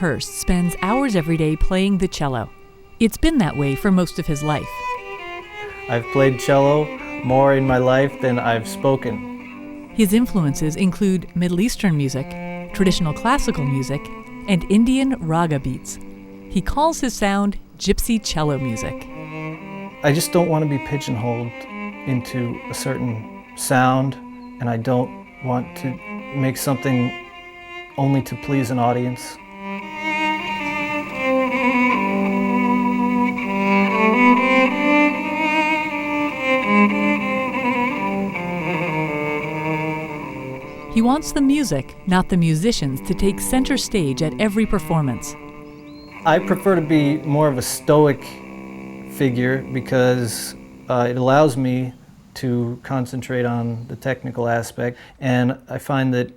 Hurst spends hours every day playing the cello. It's been that way for most of his life. I've played cello more in my life than I've spoken. His influences include Middle Eastern music, traditional classical music, and Indian raga beats. He calls his sound gypsy cello music. I just don't want to be pigeonholed into a certain sound, and I don't want to make something only to please an audience. He wants the music, not the musicians, to take center stage at every performance. I prefer to be more of a stoic figure because it allows me to concentrate on the technical aspect, and I find that,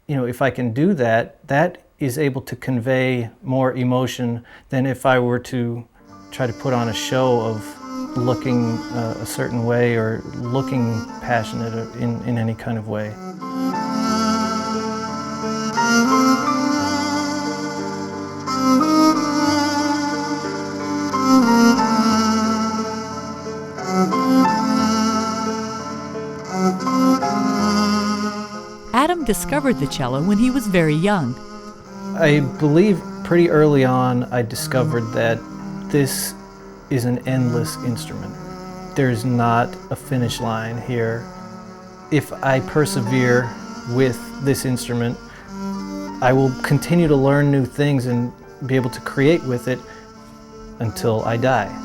if I can do that, that is able to convey more emotion than if I were to try to put on a show of looking a certain way or looking passionate in any kind of way. Adam discovered the cello when he was very young. I believe pretty early on I discovered that this is an endless instrument. There's not a finish line here. If I persevere with this instrument, I will continue to learn new things and be able to create with it until I die.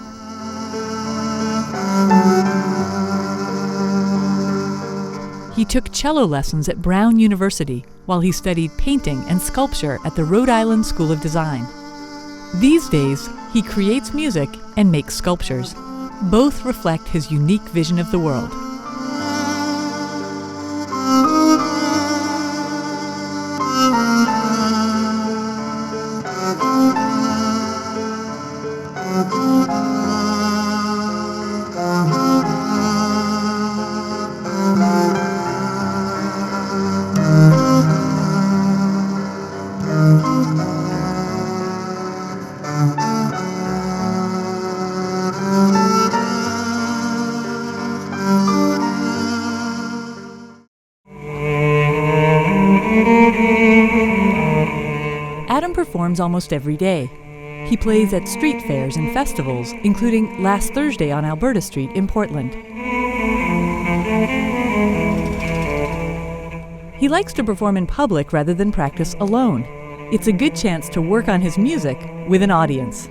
He took cello lessons at Brown University while he studied painting and sculpture at the Rhode Island School of Design. These days, he creates music and makes sculptures. Both reflect his unique vision of the world. Adam performs almost every day. He plays at street fairs and festivals, including last Thursday on Alberta Street in Portland. He likes to perform in public rather than practice alone. It's a good chance to work on his music with an audience.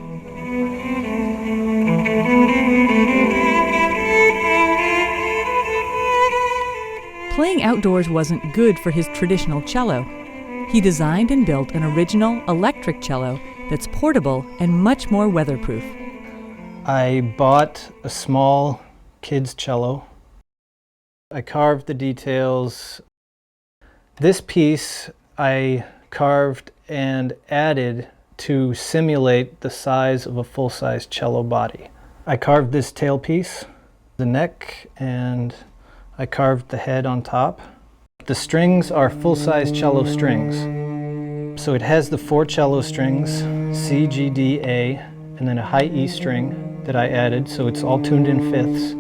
Playing outdoors wasn't good for his traditional cello. He designed and built an original electric cello that's portable and much more weatherproof. I bought a small kid's cello. I carved the details. This piece I carved and added to simulate the size of a full-size cello body. I carved this tailpiece, the neck, and I carved the head on top. The strings are full-size cello strings. So it has the 4 cello strings, C, G, D, A, and then a high E string that I added, so it's all tuned in fifths.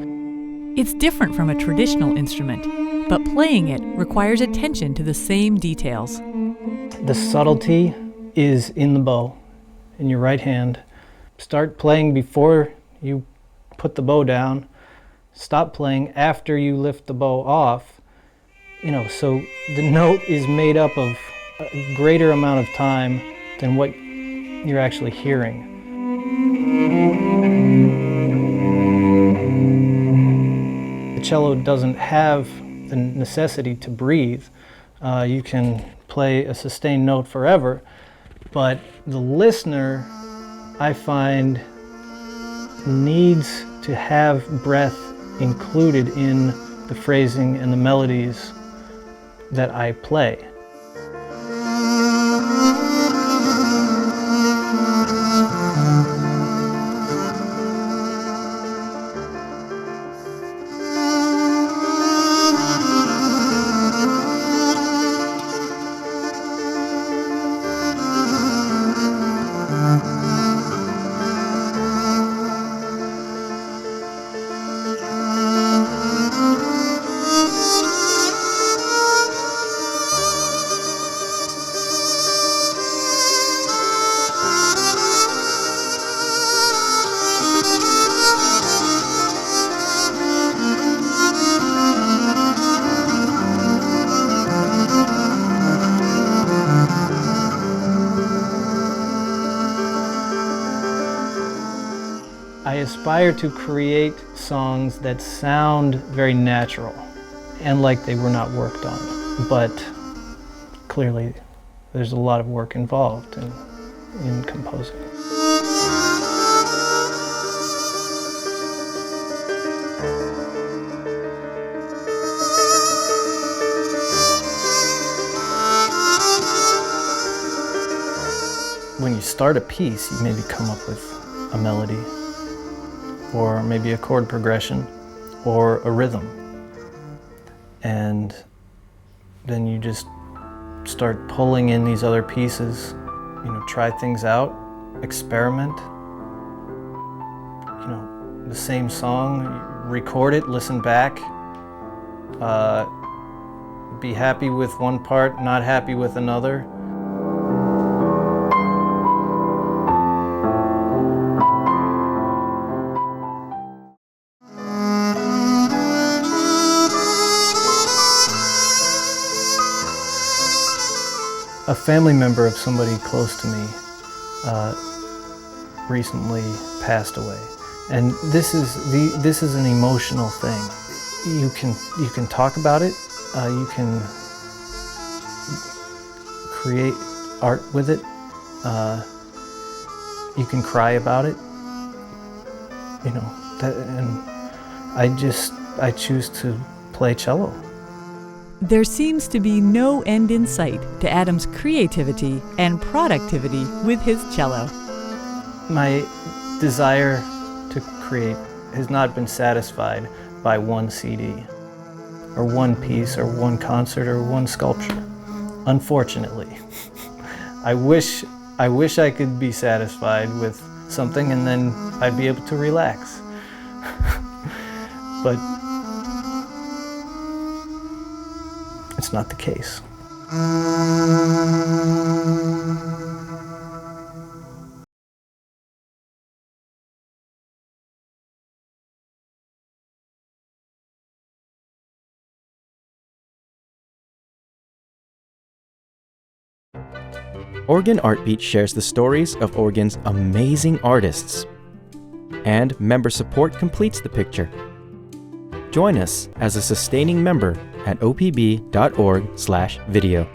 It's different from a traditional instrument, but playing it requires attention to the same details. The subtlety is in the bow, in your right hand. Start playing before you put the bow down. Stop playing after you lift the bow off. So the note is made up of a greater amount of time than what you're actually hearing. The cello doesn't have the necessity to breathe. You can play a sustained note forever, but the listener, I find, needs to have breath included in the phrasing and the melodies that I play. I aspire to create songs that sound very natural and like they were not worked on, but clearly there's a lot of work involved in composing. When you start a piece, you maybe come up with a melody, or maybe a chord progression, or a rhythm. And then you just start pulling in these other pieces, try things out, experiment. The same song, record it, listen back, be happy with one part, not happy with another. A family member of somebody close to me recently passed away, and this is an emotional thing. You can talk about it. You can create art with it. You can cry about it. And I choose to play cello. There seems to be no end in sight to Adam's creativity and productivity with his cello. My desire to create has not been satisfied by one CD, or one piece, or one concert, or one sculpture. Unfortunately. I wish I could be satisfied with something and then I'd be able to relax. But it's not the case. Oregon Artbeat shares the stories of Oregon's amazing artists, and member support completes the picture. Join us as a sustaining member at opb.org/video.